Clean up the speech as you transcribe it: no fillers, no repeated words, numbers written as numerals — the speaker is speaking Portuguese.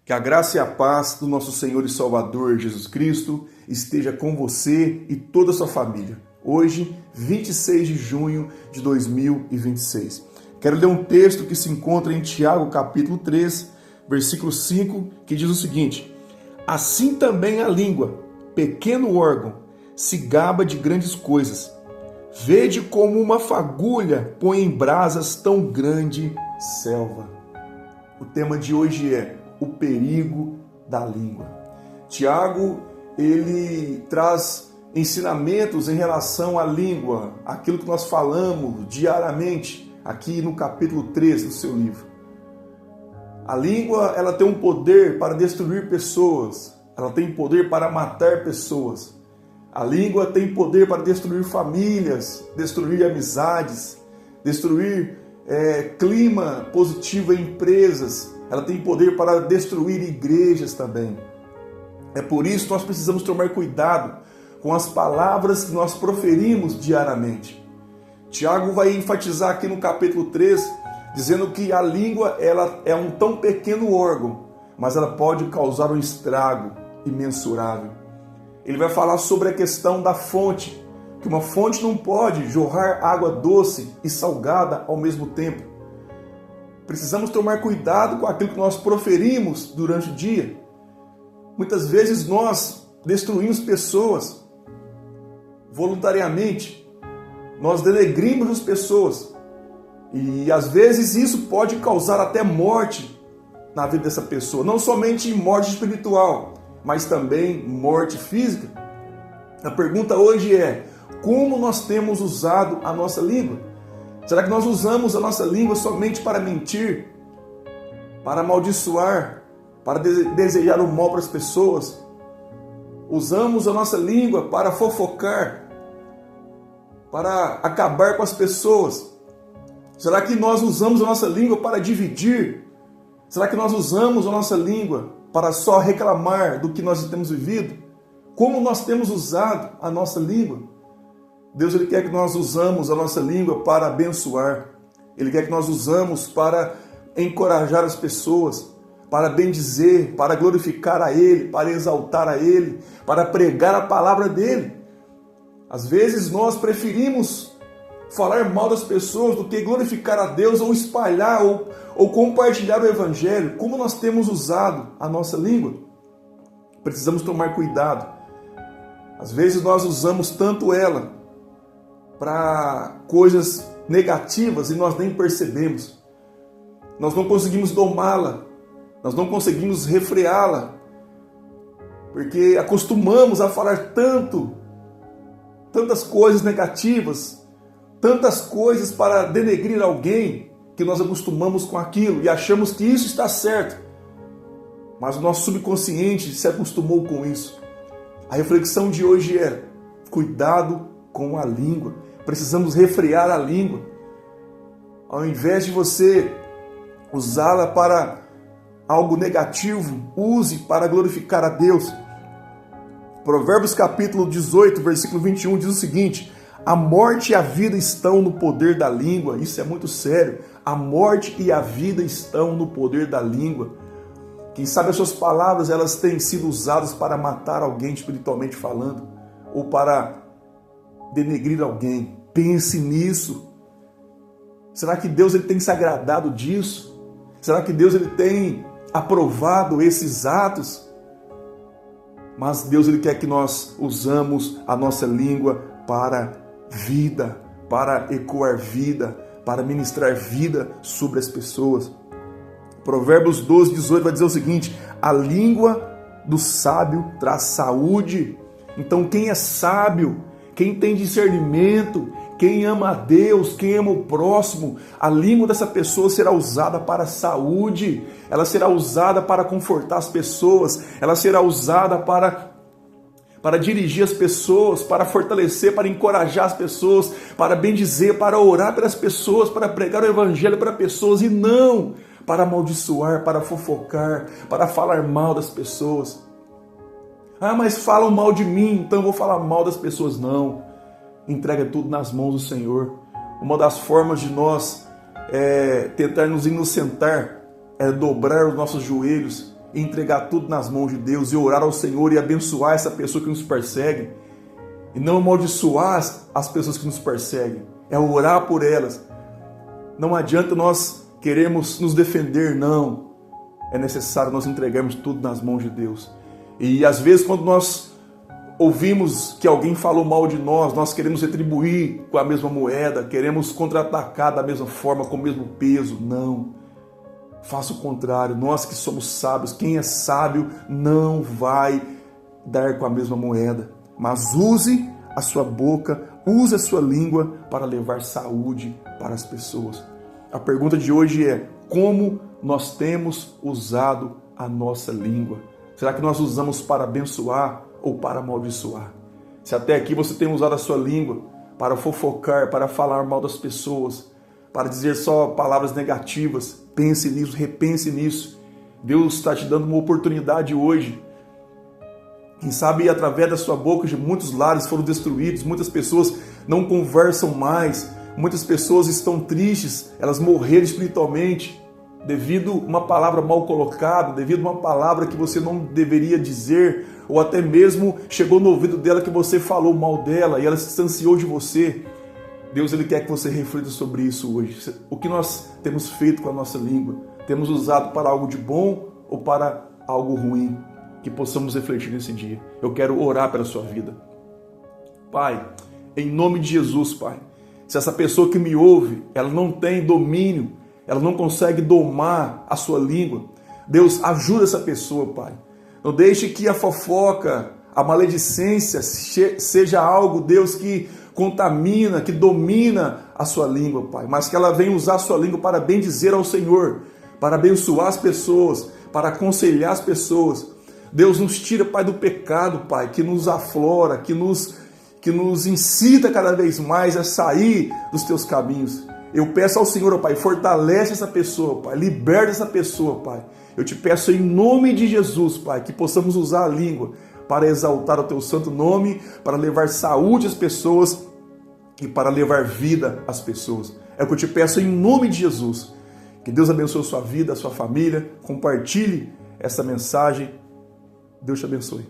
Que a graça e a paz do nosso Senhor e Salvador Jesus Cristo esteja com você e toda a sua família. Hoje, 26 de junho de 2026. Quero ler um texto que se encontra em Tiago, capítulo 3, versículo 5, que diz o seguinte: Assim também a língua, pequeno órgão, se gaba de grandes coisas. Vede como uma fagulha põe em brasas tão grande selva. O tema de hoje é o perigo da língua. Tiago, ele traz ensinamentos em relação à língua, aquilo que nós falamos diariamente, aqui no capítulo 13 do seu livro. A língua, ela tem um poder para destruir pessoas, ela tem poder para matar pessoas. A língua tem poder para destruir famílias, destruir amizades, destruir clima positivo em empresas. Ela tem poder para destruir igrejas também. É por isso que nós precisamos tomar cuidado com as palavras que nós proferimos diariamente. Tiago vai enfatizar aqui no capítulo 3, dizendo que a língua ela é um tão pequeno órgão, mas ela pode causar um estrago imensurável. Ele vai falar sobre a questão da fonte, que uma fonte não pode jorrar água doce e salgada ao mesmo tempo. Precisamos tomar cuidado com aquilo que nós proferimos durante o dia. Muitas vezes nós destruímos pessoas voluntariamente, nós denegrimos as pessoas e às vezes isso pode causar até morte na vida dessa pessoa, não somente morte espiritual, mas também morte física. A pergunta hoje é: como nós temos usado a nossa língua? Será que nós usamos a nossa língua somente para mentir, para amaldiçoar, para desejar o mal para as pessoas? Usamos a nossa língua para fofocar, para acabar com as pessoas? Será que nós usamos a nossa língua para dividir? Será que nós usamos a nossa língua para só reclamar do que nós temos vivido? Como nós temos usado a nossa língua? Deus ele quer que nós usamos a nossa língua para abençoar. Ele quer que nós usamos para encorajar as pessoas, para bendizer, para glorificar a Ele, para exaltar a Ele, para pregar a palavra dEle. Às vezes nós preferimos falar mal das pessoas do que glorificar a Deus ou espalhar ou compartilhar o Evangelho. Como nós temos usado a nossa língua? Precisamos tomar cuidado. Às vezes nós usamos tanto ela para coisas negativas e nós nem percebemos. Nós não conseguimos domá-la, nós não conseguimos refreá-la, porque acostumamos a falar tantas coisas negativas, tantas coisas para denegrir alguém, que nós acostumamos com aquilo e achamos que isso está certo, mas o nosso subconsciente se acostumou com isso. A reflexão de hoje é: cuidado com a língua. Precisamos refrear a língua. Ao invés de você usá-la para algo negativo, use para glorificar a Deus. Provérbios capítulo 18, versículo 21 diz o seguinte: a morte e a vida estão no poder da língua. Isso é muito sério. A morte e a vida estão no poder da língua. Quem sabe as suas palavras elas têm sido usadas para matar alguém espiritualmente falando, ou para denegrir alguém. Pense nisso. Será que Deus ele tem se agradado disso? Será que Deus ele tem aprovado esses atos? Mas Deus ele quer que nós usamos a nossa língua para vida, para ecoar vida, para ministrar vida sobre as pessoas. Provérbios 12, 18 vai dizer o seguinte: a língua do sábio traz saúde. Então quem é sábio, quem tem discernimento, quem ama a Deus, quem ama o próximo, a língua dessa pessoa será usada para a saúde, ela será usada para confortar as pessoas, ela será usada para dirigir as pessoas, para fortalecer, para encorajar as pessoas, para bendizer, para orar pelas pessoas, para pregar o Evangelho para pessoas e não para amaldiçoar, para fofocar, para falar mal das pessoas. Ah, mas falam mal de mim, então eu vou falar mal das pessoas. Não. Entrega tudo nas mãos do Senhor. Uma das formas de nós tentar nos inocentar é dobrar os nossos joelhos entregar tudo nas mãos de Deus e orar ao Senhor e abençoar essa pessoa que nos persegue. E não amaldiçoar as pessoas que nos perseguem. É orar por elas. Não adianta nós queremos nos defender, não. É necessário nós entregarmos tudo nas mãos de Deus. E às vezes quando nós ouvimos que alguém falou mal de nós, nós queremos retribuir com a mesma moeda, queremos contra-atacar da mesma forma, com o mesmo peso. Não. Faça o contrário. Nós que somos sábios, quem é sábio não vai dar com a mesma moeda. Mas use a sua boca, use a sua língua para levar saúde para as pessoas. A pergunta de hoje é: como nós temos usado a nossa língua? Será que nós usamos para abençoar ou para amaldiçoar? Se até aqui você tem usado a sua língua para fofocar, para falar mal das pessoas, para dizer só palavras negativas, pense nisso, repense nisso. Deus está te dando uma oportunidade hoje. Quem sabe através da sua boca muitos lares foram destruídos, muitas pessoas não conversam mais, muitas pessoas estão tristes, elas morreram espiritualmente devido a uma palavra mal colocada, devido a uma palavra que você não deveria dizer, ou até mesmo chegou no ouvido dela que você falou mal dela e ela se distanciou de você. Deus, Ele quer que você reflita sobre isso hoje. O que nós temos feito com a nossa língua? Temos usado para algo de bom ou para algo ruim? Que possamos refletir nesse dia. Eu quero orar pela sua vida. Pai, em nome de Jesus, Pai, se essa pessoa que me ouve, ela não tem domínio, ela não consegue domar a sua língua, Deus, ajuda essa pessoa, Pai. Não deixe que a fofoca, a maledicência seja algo, Deus, que contamina, que domina a sua língua, Pai, mas que ela venha usar a sua língua para bendizer ao Senhor, para abençoar as pessoas, para aconselhar as pessoas. Deus, nos tira, Pai, do pecado, Pai, que nos aflora, que nos incita cada vez mais a sair dos teus caminhos. Eu peço ao Senhor, Pai, fortalece essa pessoa, Pai, liberta essa pessoa, Pai. Eu te peço em nome de Jesus, Pai, que possamos usar a língua para exaltar o teu santo nome, para levar saúde às pessoas e para levar vida às pessoas. É o que eu te peço em nome de Jesus. Que Deus abençoe a sua vida, a sua família. Compartilhe essa mensagem. Deus te abençoe.